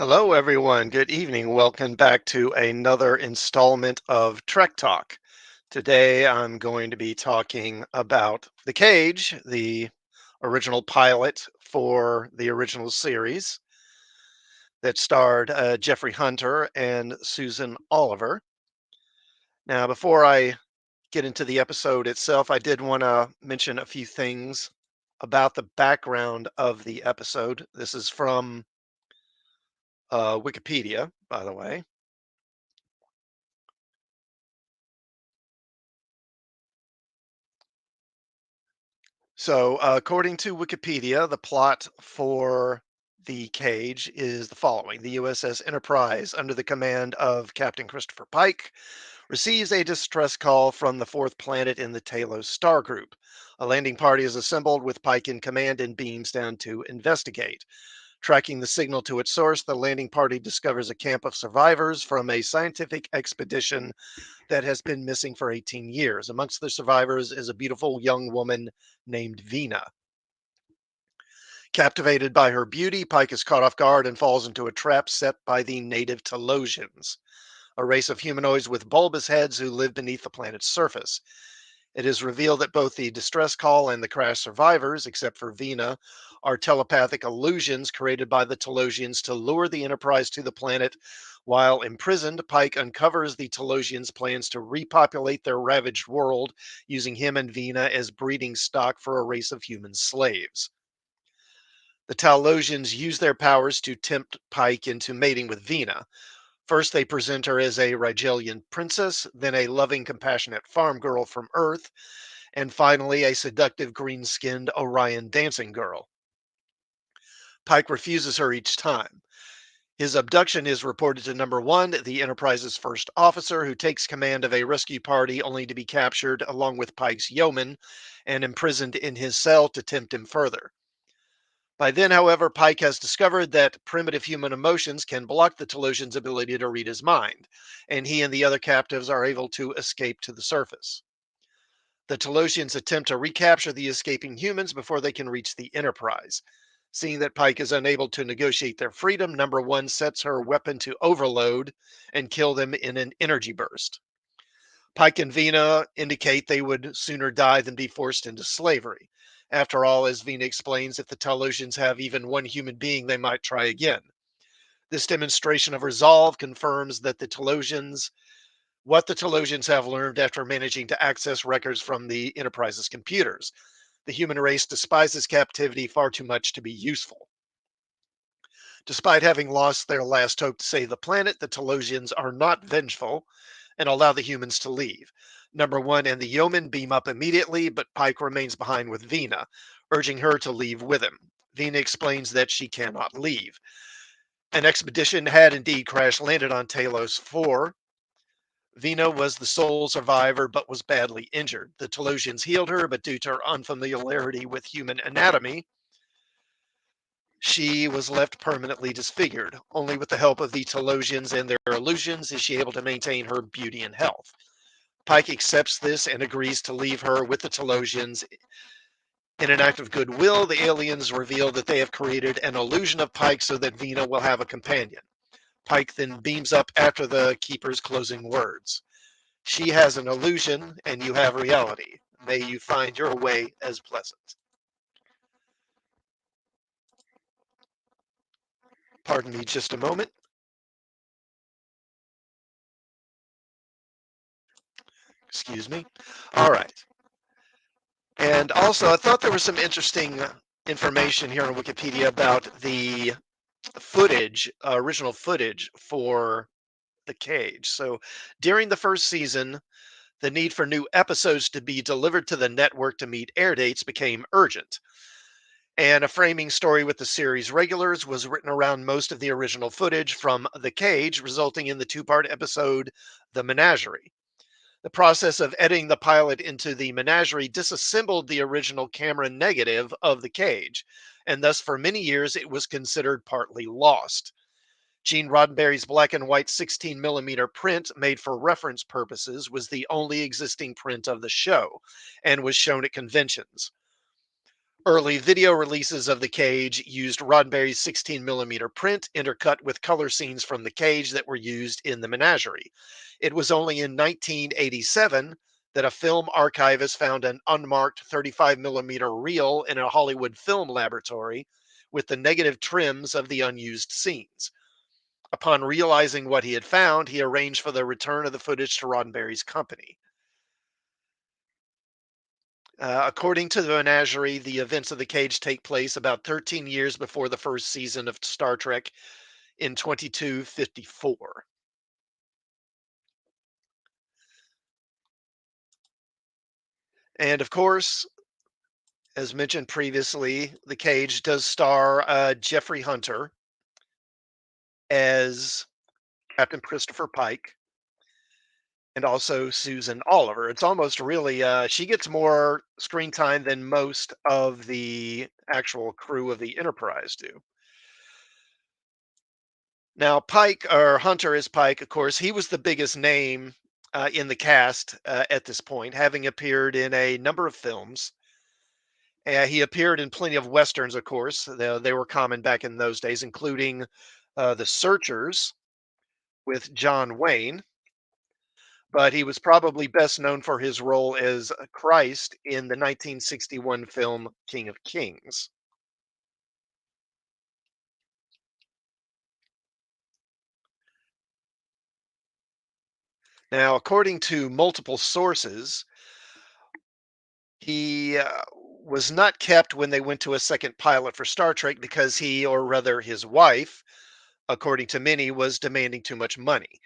Hello, everyone. Good evening. Welcome back to another installment of Trek Talk. Today, I'm going to be talking about The Cage, the original pilot for the original series that starred Jeffrey Hunter and Susan Oliver. Now, before I get into the episode itself, I did want to mention a few things about the background of the episode. This is from Wikipedia, by the way. So, according to Wikipedia, the plot for The Cage is the following. The USS Enterprise, under the command of Captain Christopher Pike, receives a distress call from the fourth planet in the Talos star group. A landing party is assembled with Pike in command and beams down to investigate. Tracking the signal to its source, the landing party discovers a camp of survivors from a scientific expedition that has been missing for 18 years. Amongst the survivors is a beautiful young woman named Vina. Captivated by her beauty, Pike is caught off guard and falls into a trap set by the native Telosians, a race of humanoids with bulbous heads who live beneath the planet's surface. It is revealed that both the distress call and the crash survivors, except for Vina, are telepathic illusions created by the Telosians to lure the Enterprise to the planet. While imprisoned, Pike uncovers the Telosians' plans to repopulate their ravaged world, using him and Vina as breeding stock for a race of human slaves. The Talosians use their powers to tempt Pike into mating with Vina. First, they present her as a Rigelian princess, then a loving, compassionate farm girl from Earth, and finally a seductive green skinned Orion dancing girl. Pike refuses her each time. His abduction is reported to number one, the Enterprise's first officer, who takes command of a rescue party only to be captured along with Pike's yeoman and imprisoned in his cell to tempt him further. By then, however, Pike has discovered that primitive human emotions can block the Telosian's ability to read his mind, and he and the other captives are able to escape to the surface. The Telosians attempt to recapture the escaping humans before they can reach the Enterprise. Seeing that Pike is unable to negotiate their freedom, number one sets her weapon to overload and kill them in an energy burst. Pike and Vina indicate they would sooner die than be forced into slavery. After all, as Vina explains, if the Telosians have even one human being, they might try again. This demonstration of resolve confirms that what the Telosians have learned after managing to access records from the Enterprise's computers. The human race despises captivity far too much to be useful. Despite having lost their last hope to save the planet, the Telosians are not vengeful and allow the humans to leave. Number one and the yeoman beam up immediately, but Pike remains behind with Vina, urging her to leave with him. Vina explains that she cannot leave. An expedition had indeed crash landed on Talos 4. Vina was the sole survivor but was badly injured. The Telosians healed her, but due to her unfamiliarity with human anatomy, she was left permanently disfigured. Only with the help of the Telosians and their illusions is she able to maintain her beauty and health. Pike accepts this and agrees to leave her with the Telosians. In an act of goodwill, the aliens reveal that they have created an illusion of Pike so that Vina will have a companion. Pike then beams up after the Keeper's closing words. She has an illusion, and you have reality. May you find your way as pleasant. Pardon me just a moment. Excuse me. All right. And also, I thought there was some interesting information here on Wikipedia about the footage, original footage for The Cage. So during the first season, the need for new episodes to be delivered to the network to meet air dates became urgent. And a framing story with the series regulars was written around most of the original footage from The Cage, resulting in the two-part episode, The Menagerie. The process of editing the pilot into the menagerie disassembled the original camera negative of The Cage, and thus for many years it was considered partly lost. Gene Roddenberry's black and white 16 millimeter print, made for reference purposes, was the only existing print of the show and was shown at conventions. Early video releases of The Cage used Roddenberry's 16 millimeter print intercut with color scenes from The Cage that were used in the menagerie. It was only in 1987 that a film archivist found an unmarked 35 millimeter reel in a Hollywood film laboratory with the negative trims of the unused scenes. Upon realizing what he had found, he arranged for the return of the footage to Roddenberry's company. According to the menagerie, the events of The Cage take place about 13 years before the first season of Star Trek in 2254. And of course, as mentioned previously, The Cage does star Jeffrey Hunter as Captain Christopher Pike and also Susan Oliver. It's almost really, she gets more screen time than most of the actual crew of the Enterprise do. Now, Pike or Hunter is Pike, of course. He was the biggest name in the cast at this point, having appeared in a number of films. He appeared in plenty of westerns, of course. They were common back in those days, including The Searchers with John Wayne. But he was probably best known for his role as Christ in the 1961 film King of Kings. Now, according to multiple sources, he was not kept when they went to a second pilot for Star Trek because he, or rather his wife, according to many, was demanding too much money.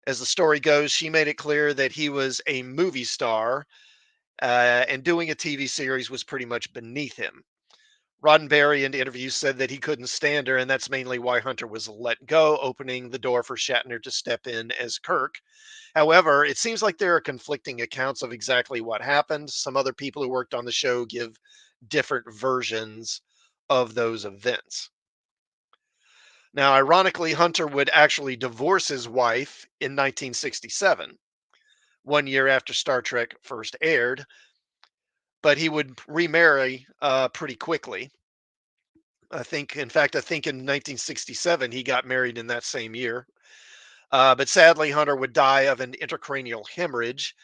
As the story goes, she made it clear that he was a movie star and doing a TV series was pretty much beneath him. Roddenberry in interviews said that he couldn't stand her, and that's mainly why Hunter was let go, opening the door for Shatner to step in as Kirk. However, it seems like there are conflicting accounts of exactly what happened. Some other people who worked on the show give different versions of those events. Now, ironically, Hunter would actually divorce his wife in 1967, 1 year after Star Trek first aired, but he would remarry pretty quickly. I think in 1967 he got married in that same year. But sadly, Hunter would die of an intracranial hemorrhage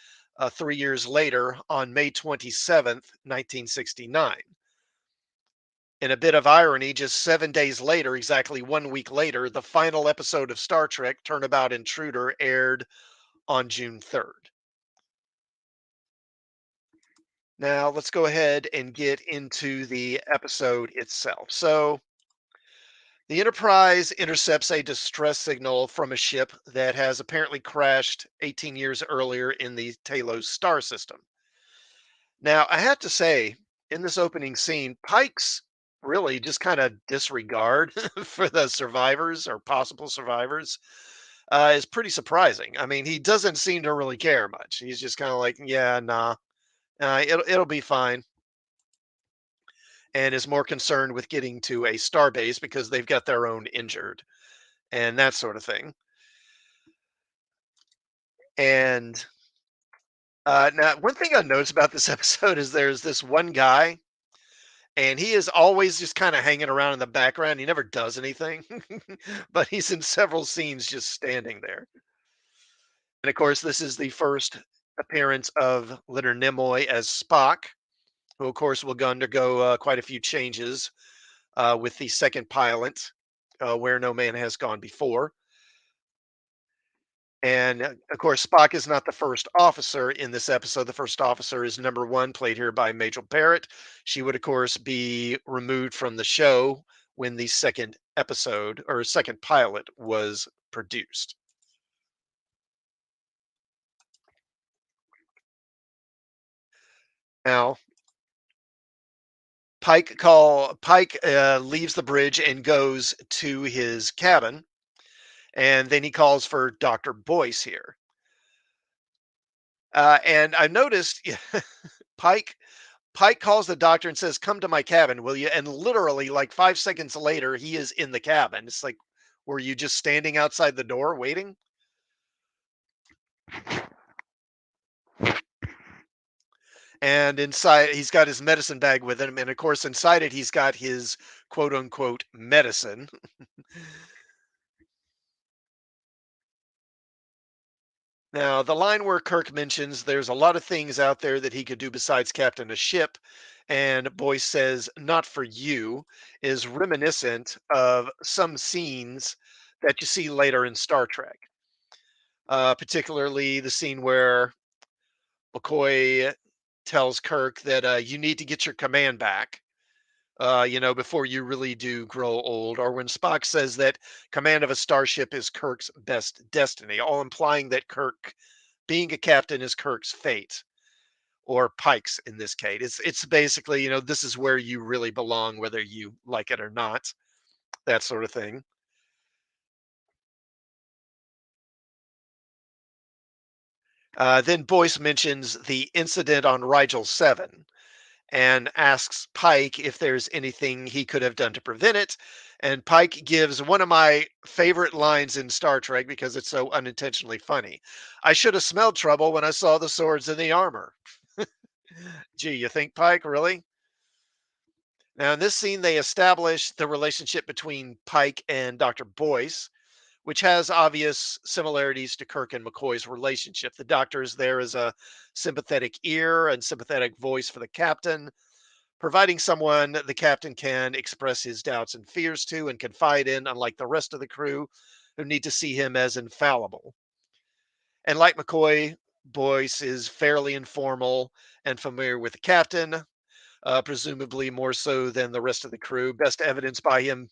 3 years later on May 27th, 1969. In a bit of irony, just 7 days later, exactly 1 week later, the final episode of Star Trek Turnabout Intruder aired on June 3rd. Now, let's go ahead and get into the episode itself. So, the Enterprise intercepts a distress signal from a ship that has apparently crashed 18 years earlier in the Talos star system. Now, I have to say, in this opening scene, Pike's really just kind of disregard for the survivors or possible survivors is pretty surprising. I mean, he doesn't seem to really care much. He's just kind of like, yeah, nah, it'll be fine, and is more concerned with getting to a star base because they've got their own injured and that sort of thing. And now, one thing I noticed about this episode is there's this one guy, and he is always just kind of hanging around in the background. He never does anything, but he's in several scenes just standing there. And of course, this is the first appearance of Leonard Nimoy as Spock, who, of course, will undergo quite a few changes with the second pilot, where no man has gone before. And of course, Spock is not the first officer in this episode. The first officer is number one, played here by Majel Barrett. She would, of course, be removed from the show when the second episode or second pilot was produced. Now, Pike leaves the bridge and goes to his cabin, and then he calls for Dr. Boyce here. And I noticed Pike Pike calls the doctor and says, "Come to my cabin, will you?" And literally, like 5 seconds later, he is in the cabin. It's like, were you just standing outside the door waiting? And inside, he's got his medicine bag with him, and of course, inside it, he's got his quote unquote medicine. Now, the line where Kirk mentions there's a lot of things out there that he could do besides captain a ship, and Boyce says, "Not for you," is reminiscent of some scenes that you see later in Star Trek, particularly the scene where McCoy tells Kirk that you need to get your command back. Before you really do grow old, or when Spock says that command of a starship is Kirk's best destiny, all implying that Kirk being a captain is Kirk's fate, or Pike's in this case. It's basically, this is where you really belong, whether you like it or not, that sort of thing. Then Boyce mentions the incident on Rigel 7 and asks Pike if there's anything he could have done to prevent it. And Pike gives one of my favorite lines in Star Trek because it's so unintentionally funny. "I should have smelled trouble when I saw the swords and the armor." Gee, you think, Pike, really? Now, in this scene, they establish the relationship between Pike and Dr. Boyce, which has obvious similarities to Kirk and McCoy's relationship. The doctor is there as a sympathetic ear and sympathetic voice for the captain, providing someone the captain can express his doubts and fears to and confide in, unlike the rest of the crew who need to see him as infallible. And like McCoy, Boyce is fairly informal and familiar with the captain, presumably more so than the rest of the crew. Best evidenced by him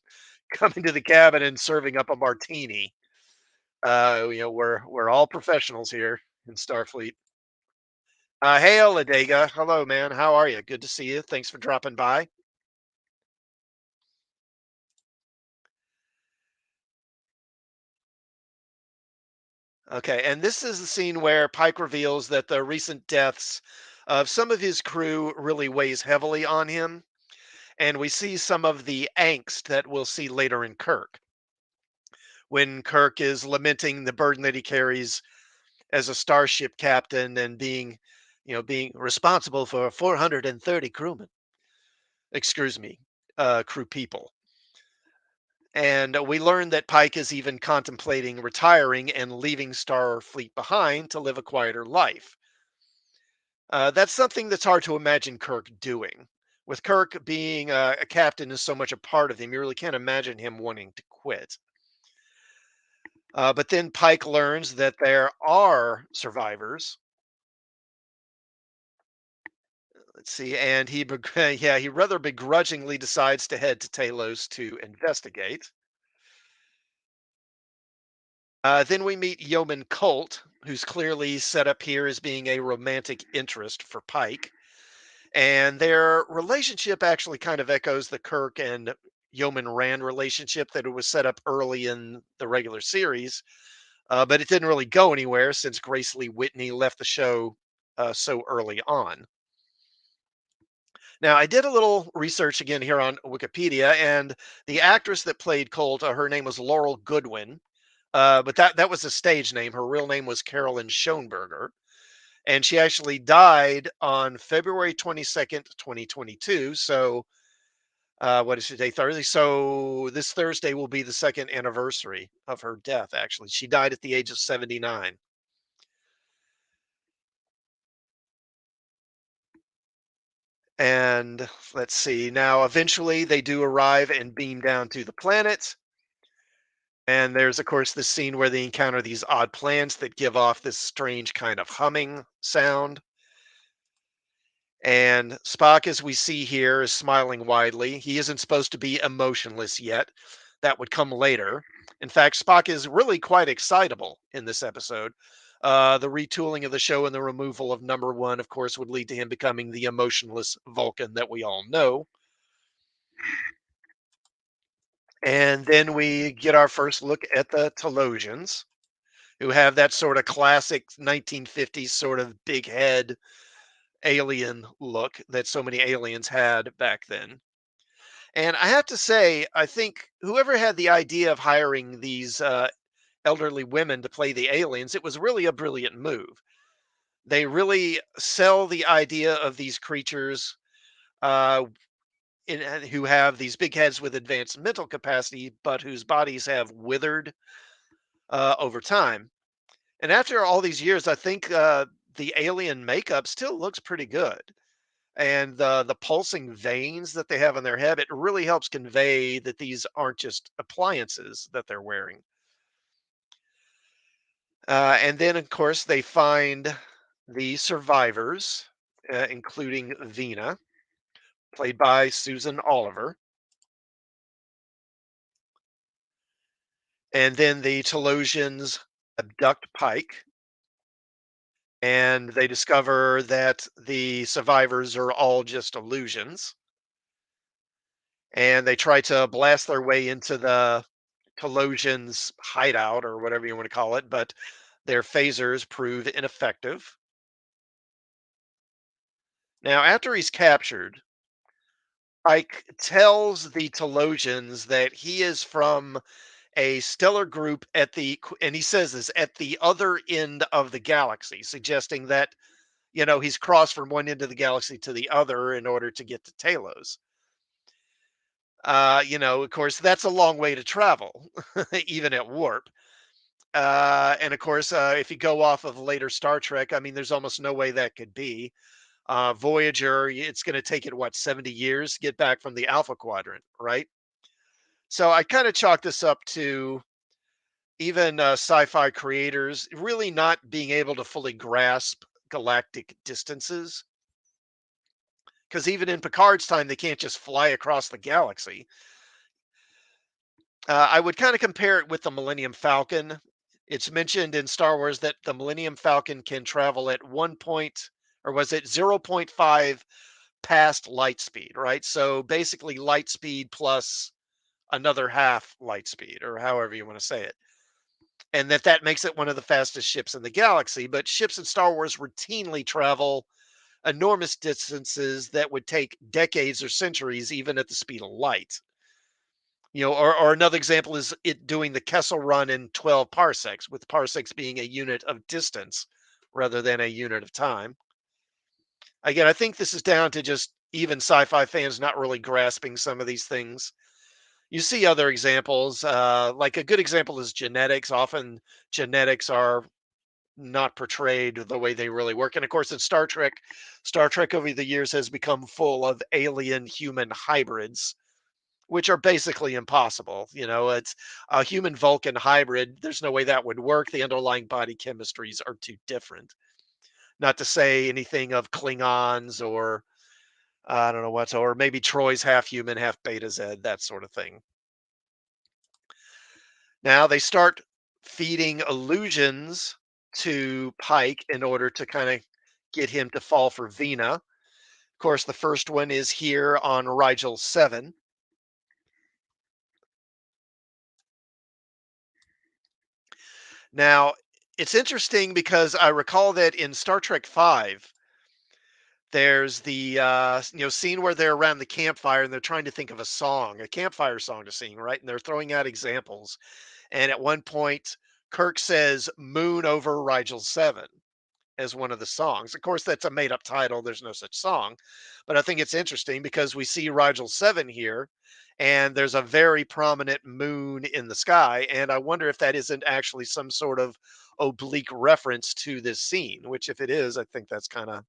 coming to the cabin and serving up a martini. We're all professionals here in Starfleet. Hey, Oladega. Hello, man. How are you? Good to see you. Thanks for dropping by. Okay, and this is the scene where Pike reveals that the recent deaths of some of his crew really weighs heavily on him, and we see some of the angst that we'll see later in Kirk, when Kirk is lamenting the burden that he carries as a starship captain and being responsible for 430 crewmen, excuse me, crew people. And we learn that Pike is even contemplating retiring and leaving Starfleet behind to live a quieter life. That's something that's hard to imagine Kirk doing. With Kirk being a captain is so much a part of him, you really can't imagine him wanting to quit. But then Pike learns that there are survivors. Let's see, and yeah, he rather begrudgingly decides to head to Talos to investigate. Then we meet Yeoman Colt, who's clearly set up here as being a romantic interest for Pike. And their relationship actually kind of echoes the Kirk and Yeoman Rand relationship that it was set up early in the regular series, but it didn't really go anywhere since Grace Lee Whitney left the show so early on. Now, I did a little research again here on Wikipedia, and the actress that played Colt, her name was Laurel Goodwin, but that was a stage name. Her real name was Carolyn Schoenberger, and she actually died on February 22nd, 2022. So, what is today? Thursday. So this Thursday will be the second anniversary of her death. Actually, she died at the age of 79. And let's see. Now, eventually, they do arrive and beam down to the planet. And there's, of course, this scene where they encounter these odd plants that give off this strange kind of humming sound. And Spock, as we see here, is smiling widely. He isn't supposed to be emotionless yet. That would come later. In fact, Spock is really quite excitable in this episode. The retooling of the show and the removal of number one, of course, would lead to him becoming the emotionless Vulcan that we all know. And then we get our first look at the Telosians, who have that sort of classic 1950s sort of big head alien look that so many aliens had back then. And I have to say, I think whoever had the idea of hiring these elderly women to play the aliens, it was really a brilliant move. They really sell the idea of these creatures uh, who have these big heads with advanced mental capacity, but whose bodies have withered over time. And after all these years, I think the alien makeup still looks pretty good. And the pulsing veins that they have on their head, it really helps convey that these aren't just appliances that they're wearing. And then, of course, they find the survivors, including Vina, played by Susan Oliver. And then the Telosians abduct Pike, and they discover that the survivors are all just illusions. And they try to blast their way into the Telosians' hideout, or whatever you want to call it, but their phasers prove ineffective. Now, after he's captured, Ike tells the Telosians that he is from a stellar group and he says this, at the other end of the galaxy, suggesting that, he's crossed from one end of the galaxy to the other in order to get to Talos. Of course, that's a long way to travel, even at warp. And of course, if you go off of later Star Trek, I mean, there's almost no way that could be. Voyager, it's going to take it, what, 70 years to get back from the Alpha Quadrant, right? So I kind of chalk this up to even sci-fi creators really not being able to fully grasp galactic distances, because even in Picard's time, they can't just fly across the galaxy. I would kind of compare it with the Millennium Falcon. It's mentioned in Star Wars that the Millennium Falcon can travel at 1 point, or was it 0.5 past light speed, right? So basically light speed plus another half light speed, or however you want to say it. And that makes it one of the fastest ships in the galaxy. But ships in Star Wars routinely travel enormous distances that would take decades or centuries, even at the speed of light. Or another example is it doing the Kessel Run in 12 parsecs, with parsecs being a unit of distance rather than a unit of time. Again, I think this is down to just even sci-fi fans not really grasping some of these things. You see other examples, like a good example is genetics. Often genetics are not portrayed the way they really work. And of course, in Star Trek over the years has become full of alien human hybrids, which are basically impossible. It's a human Vulcan hybrid. There's no way that would work. The underlying body chemistries are too different. Not to say anything of Klingons or I don't know what, or maybe Troy's half human, half Beta Z, that sort of thing. Now they start feeding illusions to Pike in order to kind of get him to fall for Vina. Of course, the first one is here on Rigel 7. Now, it's interesting because I recall that in Star Trek 5, there's the scene where they're around the campfire and they're trying to think of a campfire song to sing, right? And they're throwing out examples. And at one point, Kirk says "Moon over Rigel 7" as one of the songs. Of course, that's a made up title. There's no such song. But I think it's interesting because we see Rigel 7 here, and there's a very prominent moon in the sky. And I wonder if that isn't actually some sort of oblique reference to this scene, which if it is, I think that's kind of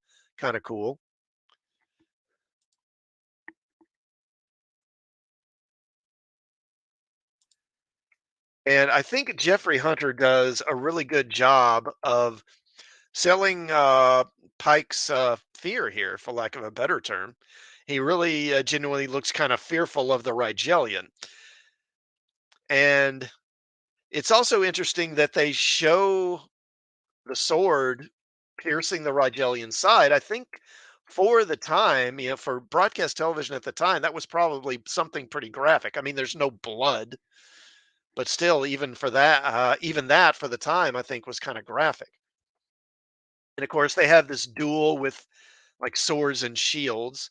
cool. And I think Jeffrey Hunter does a really good job of selling Pike's fear here, for lack of a better term. He really genuinely looks kind of fearful of the Rigelian. And it's also interesting that they show the sword piercing the Rigelian side. I think for the time, for broadcast television at the time, that was probably something pretty graphic. I mean, there's no blood, but still, even that for the time, I think was kind of graphic. And of course, they have this duel with like swords and shields.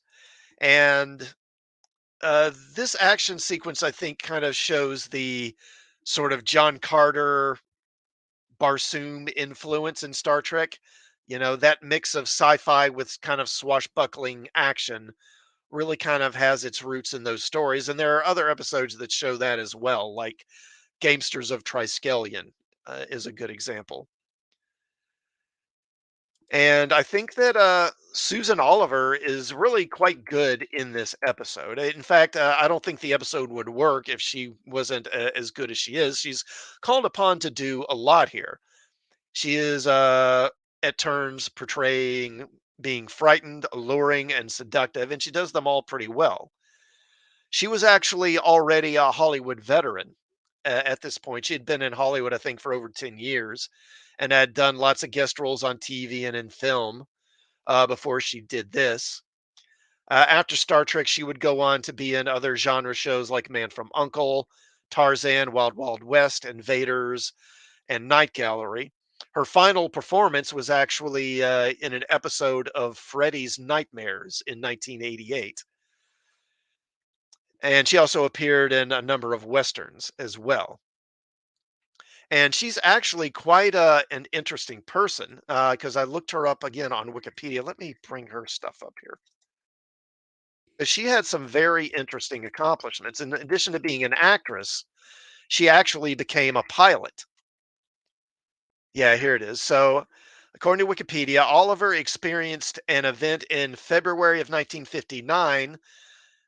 And this action sequence, I think, kind of shows the sort of John Carter Barsoom influence in Star Trek. That mix of sci-fi with kind of swashbuckling action really kind of has its roots in those stories. And there are other episodes that show that as well, like Gamesters of Triskelion is a good example. And I think that Susan Oliver is really quite good in this episode. In fact, I don't think the episode would work if she wasn't as good as she is. She's called upon to do a lot here. She is at turns portraying being frightened, alluring, and seductive, and she does them all pretty well. She was actually already a Hollywood veteran at this point. She had been in Hollywood, I think, for over 10 years and had done lots of guest roles on TV and in film before she did this. After Star Trek, she would go on to be in other genre shows like Man from Uncle, Tarzan, Wild Wild West, Invaders, and Night Gallery. Her final performance was actually in an episode of Freddy's Nightmares in 1988. And she also appeared in a number of westerns as well. And she's actually quite an interesting person because I looked her up again on Wikipedia. Let me bring her stuff up here. She had some very interesting accomplishments. In addition to being an actress, she actually became a pilot. Yeah, here it is. So, according to Wikipedia, Oliver experienced an event in February of 1959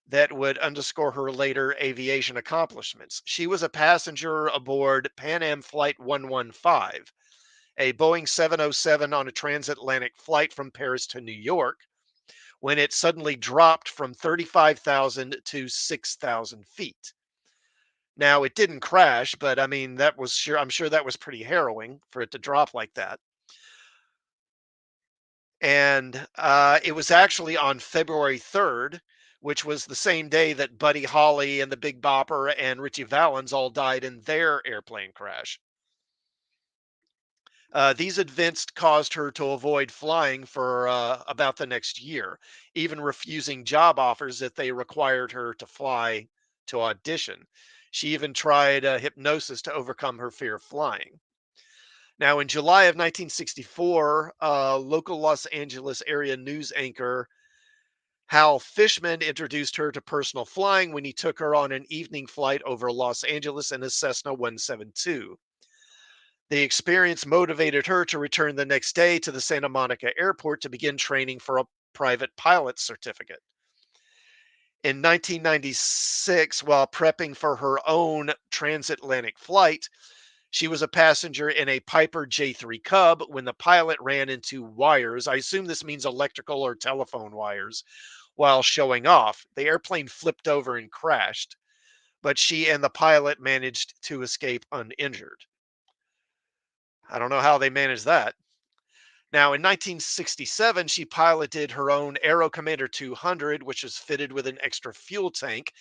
that would underscore her later aviation accomplishments. She was a passenger aboard Pan Am Flight 115, a Boeing 707 on a transatlantic flight from Paris to New York, when it suddenly dropped from 35,000 to 6,000 feet. Now, it didn't crash, but I mean, I'm sure that was pretty harrowing for it to drop like that. And it was actually on February 3rd, which was the same day that Buddy Holly and the Big Bopper and Richie Valens all died in their airplane crash. These events caused her to avoid flying for about the next year, even refusing job offers that they required her to fly to audition. She even tried hypnosis to overcome her fear of flying. Now, in July of 1964, local Los Angeles area news anchor Hal Fishman introduced her to personal flying when he took her on an evening flight over Los Angeles in a Cessna 172. The experience motivated her to return the next day to the Santa Monica airport to begin training for a private pilot certificate. In 1996, while prepping for her own transatlantic flight, she was a passenger in a Piper J3 Cub when the pilot ran into wires. I assume this means electrical or telephone wires while showing off. The airplane flipped over and crashed, but she and the pilot managed to escape uninjured. I don't know how they managed that. Now, in 1967, she piloted her own Aero Commander 200, which was fitted with an extra fuel tank,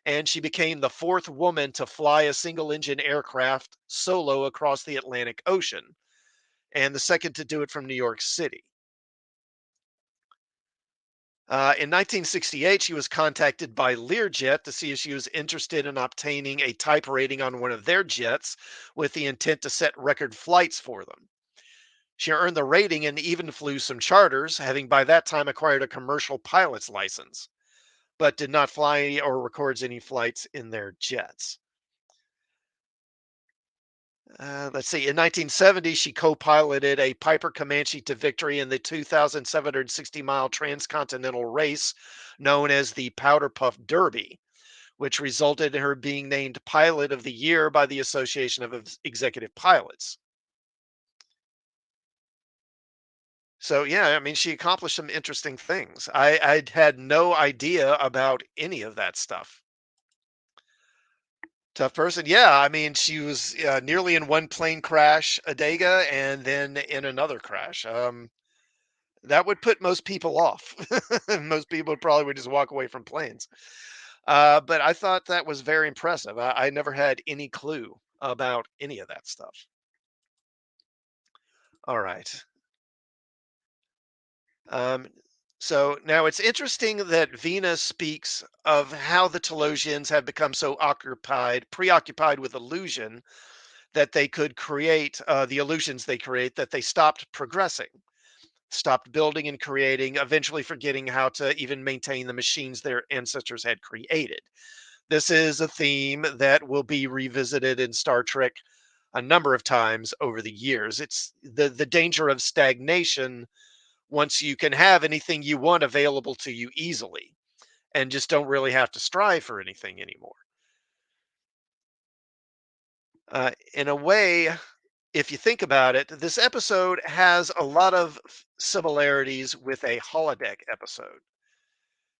and she became the fourth woman to fly a single engine aircraft solo across the Atlantic Ocean, and the second to do it from New York City. In 1968, she was contacted by Learjet to see if she was interested in obtaining a type rating on one of their jets with the intent to set record flights for them. She earned the rating and even flew some charters, having by that time acquired a commercial pilot's license, but did not fly or records any flights in their jets. Let's see. In 1970, she co-piloted a Piper Comanche to victory in the 2,760-mile transcontinental race known as the Powder Puff Derby, which resulted in her being named Pilot of the Year by the Association of Executive Pilots. So yeah, I mean, she accomplished some interesting things. I'd had no idea about any of that stuff. Tough person. Yeah, I mean, she was nearly in one plane crash, a Dega, and then in another crash. That would put most people off. Most people probably would just walk away from planes. But I thought that was very impressive. I never had any clue about any of that stuff. All right. Um, so now it's interesting that Venus speaks of how the Telosians have become so preoccupied with illusion that they could create the illusions they create that they stopped progressing. stopped building and creating, eventually forgetting how to even maintain the machines their ancestors had created. This is a theme that will be revisited in Star Trek a number of times over the years. It's the danger of stagnation once you can have anything you want available to you easily and just don't really have to strive for anything anymore. In a way, if you think about it, this episode has a lot of similarities with a holodeck episode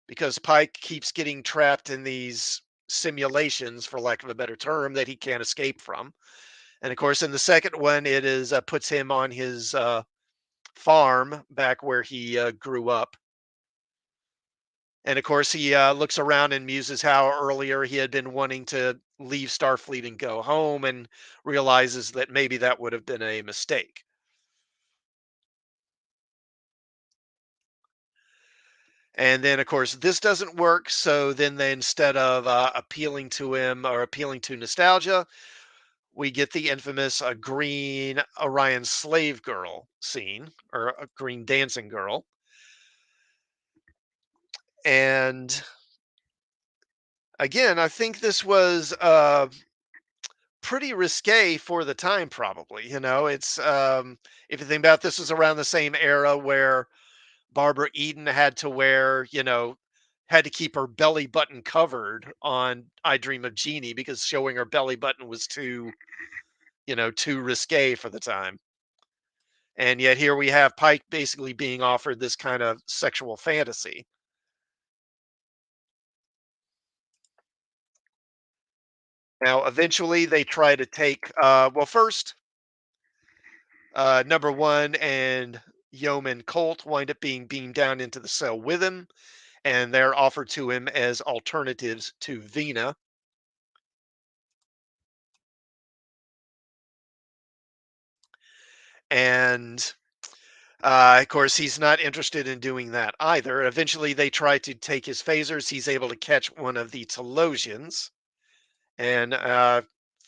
because Pike keeps getting trapped in these simulations, for lack of a better term, that he can't escape from. And of course, in the second one, it is puts him on his farm back where he grew up. And of course, he looks around and muses how earlier he had been wanting to leave Starfleet and go home, and realizes that maybe that would have been a mistake. And then, of course, this doesn't work. So then, instead of appealing to him or appealing to nostalgia, we get the infamous green Orion slave girl scene, or a green dancing girl. And again, I think this was pretty risque for the time, probably. It's if you think about, this was around the same era where Barbara Eden had to wear, had to keep her belly button covered on I Dream of Jeannie because showing her belly button was too risque for the time. And yet here we have Pike basically being offered this kind of sexual fantasy. Now, eventually they try to take, well, first, number one and Yeoman Colt wind up being beamed down into the cell with him, and they're offered to him as alternatives to Vina. And of course, he's not interested in doing that either. Eventually, they try to take his phasers. He's able to catch one of the Telosians and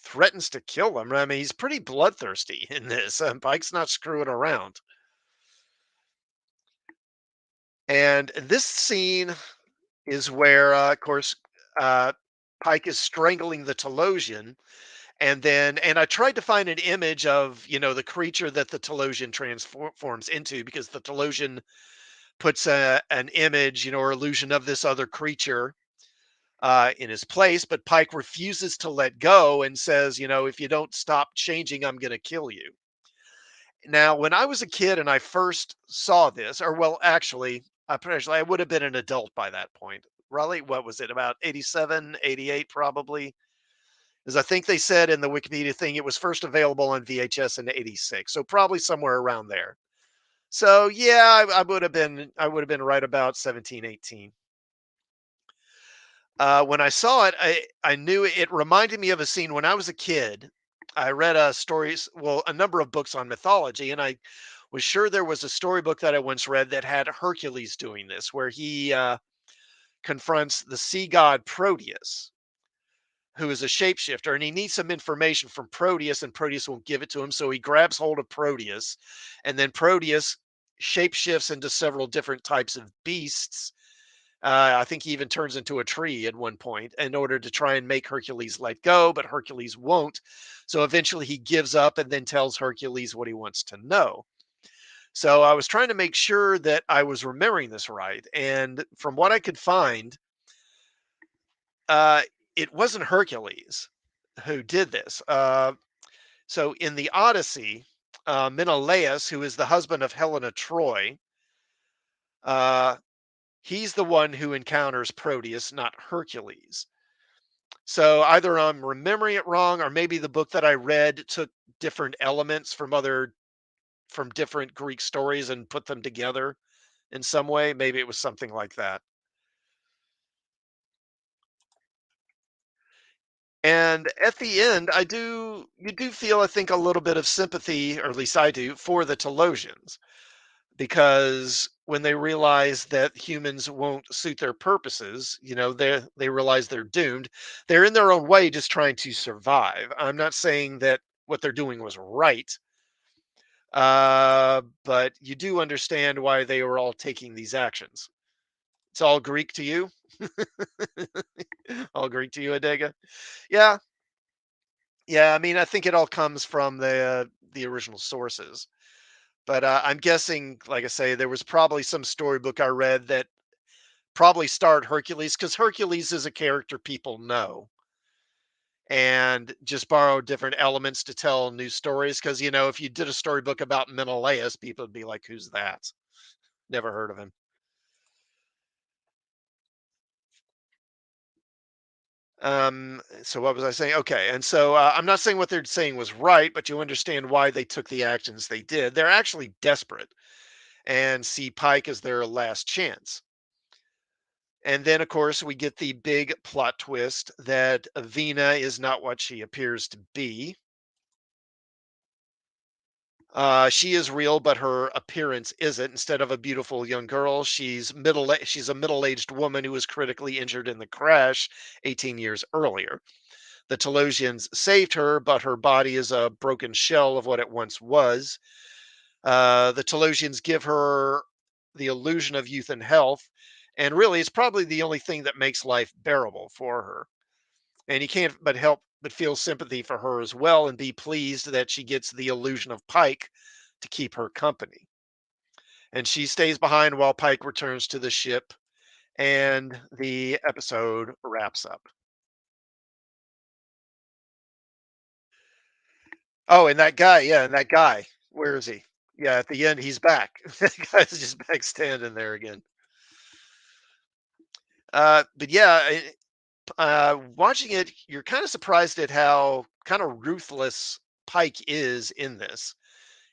threatens to kill him. I mean, he's pretty bloodthirsty in this. Pike's not screwing around. And this scene is where, of course, uh, Pike is strangling the Telosian. And I tried to find an image of, the creature that the Telosian transforms into, because the Telosian puts an image, or illusion of this other creature in his place. But Pike refuses to let go and says, if you don't stop changing, I'm going to kill you. Now, when I was a kid and I first saw this, or well, actually, I would have been an adult by that point. Raleigh, what was it, about 87, 88, probably? Because I think they said in the Wikipedia thing it was first available on VHS in '86, so probably somewhere around there. So yeah, I would have been right about 17, 18. When I saw it, I knew it reminded me of a scene when I was a kid. I read a number of books on mythology, and I was sure there was a storybook that I once read that had Hercules doing this, where he confronts the sea god Proteus, who is a shapeshifter, and he needs some information from Proteus, and Proteus won't give it to him. So he grabs hold of Proteus, and then Proteus shapeshifts into several different types of beasts. I think he even turns into a tree at one point in order to try and make Hercules let go, but Hercules won't. So eventually he gives up and then tells Hercules what he wants to know. So I was trying to make sure that I was remembering this right. And from what I could find, uh, it wasn't Hercules who did this. So in the Odyssey, Menelaus, who is the husband of Helena Troy, uh, he's the one who encounters Proteus, not Hercules. So either I'm remembering it wrong, or maybe the book that I read took different elements from different Greek stories and put them together in some way. Maybe it was something like that. And at the end, you do feel, I think, a little bit of sympathy, or at least I do, for the Telosians, because when they realize that humans won't suit their purposes, they realize they're doomed. They're in their own way just trying to survive. I'm not saying that what they're doing was right, But you do understand why they were all taking these actions. It's all Greek to you? All Greek to you, Adega? Yeah, yeah. I mean, I think it all comes from the original sources. But I'm guessing, like I say, there was probably some storybook I read that probably starred Hercules because Hercules is a character people know and just borrow different elements to tell new stories. Because, if you did a storybook about Menelaus, people would be like, who's that? Never heard of him. So what was I saying? Okay. And so I'm not saying what they're saying was right, but you understand why they took the actions they did. They're actually desperate and see Pike as their last chance. And then, of course, we get the big plot twist that Avena is not what she appears to be. She is real, but her appearance isn't. Instead of a beautiful young girl, she's a middle-aged woman who was critically injured in the crash 18 years earlier. The Telosians saved her, but her body is a broken shell of what it once was. The Telosians give her the illusion of youth and health, and really, it's probably the only thing that makes life bearable for her. And you can't but help but feel sympathy for her as well and be pleased that she gets the illusion of Pike to keep her company. And she stays behind while Pike returns to the ship, and the episode wraps up. Oh, and that guy, yeah, and that guy, where is he? Yeah, at the end, he's back. That guy's just back standing there again. But yeah, watching it, you're kind of surprised at how kind of ruthless Pike is in this.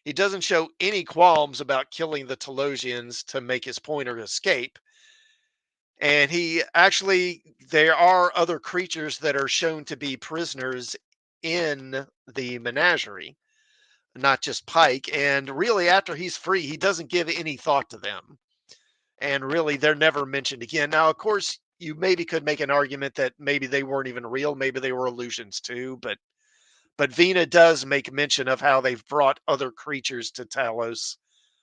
He doesn't show any qualms about killing the Telosians to make his point or escape. And he actually, there are other creatures that are shown to be prisoners in the menagerie, not just Pike. And really, after he's free, he doesn't give any thought to them. And really, they're never mentioned again. Now, of course, you maybe could make an argument that maybe they weren't even real, maybe they were illusions too. But Vina does make mention of how they've brought other creatures to Talos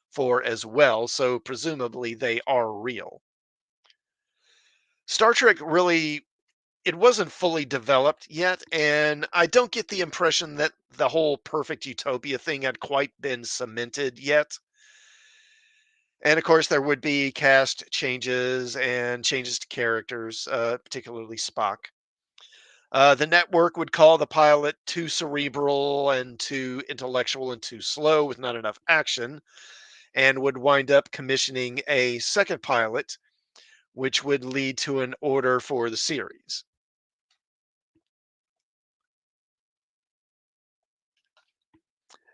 for as well. So presumably they are real. Star Trek really, it wasn't fully developed yet, and I don't get the impression that the whole perfect utopia thing had quite been cemented yet. And of course, there would be cast changes and changes to characters, particularly Spock. The network would call the pilot too cerebral and too intellectual and too slow with not enough action, and would wind up commissioning a second pilot, which would lead to an order for the series.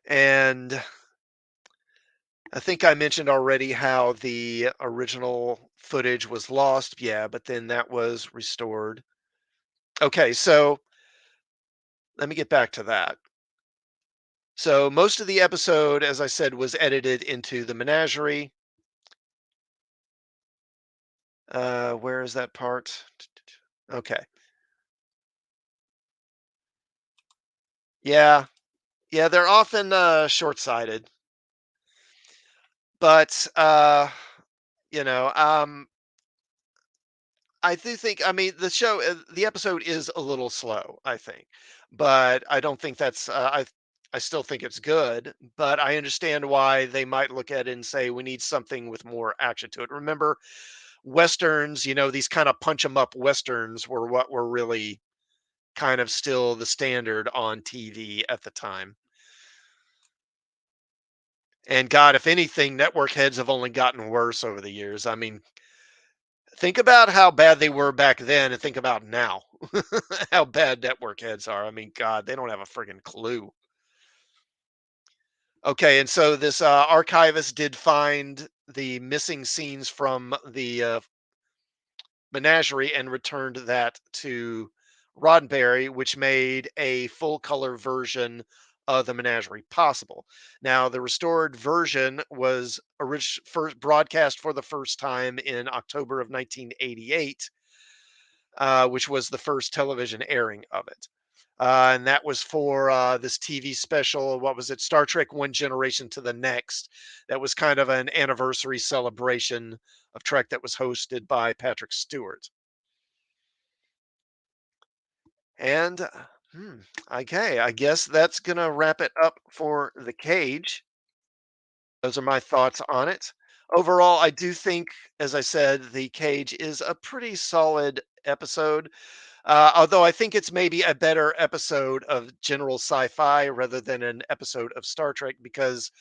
And I think I mentioned already how the original footage was lost. Yeah, but then that was restored. Okay, so let me get back to that. So most of the episode, as I said, was edited into the menagerie. Where is that part? Okay. Yeah. Yeah, they're often short-sighted. But you know, I do think, I mean, the episode is a little slow, I think. But I don't think that's I still think it's good, but I understand why they might look at it and say we need something with more action to it. Remember, westerns, these kind of punch 'em up westerns were what were really kind of still the standard on TV at the time. And God, if anything, network heads have only gotten worse over the years. I mean, think about how bad they were back then and think about now. How bad network heads are. I mean, God, they don't have a friggin' clue. Okay, and so this archivist did find the missing scenes from the menagerie and returned that to Roddenberry, which made a full color version of the menagerie possible. Now, the restored version was first broadcast for the first time in October of 1988, which was the first television airing of it. And that was for this TV special. What was it? Star Trek One Generation to the Next. That was kind of an anniversary celebration of Trek that was hosted by Patrick Stewart. And hmm, okay, I guess that's gonna wrap it up for the cage. Those are my thoughts on it. Overall, I do think, as I said, the cage is a pretty solid episode. Although I think it's maybe a better episode of general sci-fi rather than an episode of Star Trek because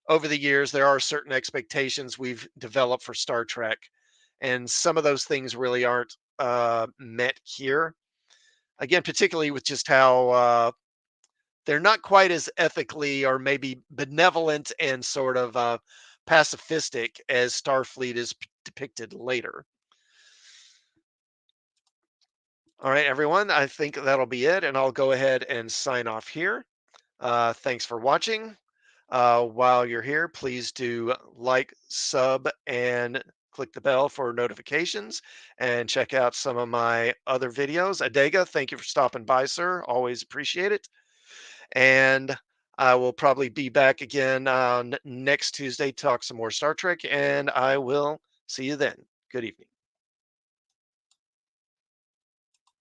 over the years there are certain expectations we've developed for Star Trek, and some of those things really aren't met here. Again, particularly with just how they're not quite as ethically or maybe benevolent and sort of pacifistic as Starfleet is depicted later. All right, everyone, I think that'll be it, and I'll go ahead and sign off here. Thanks for watching. While you're here, please do like, sub, and click the bell for notifications and check out some of my other videos. Adega, thank you for stopping by, sir. Always appreciate it. And I will probably be back again on next Tuesday, talk some more Star Trek, and I will see you then. Good evening.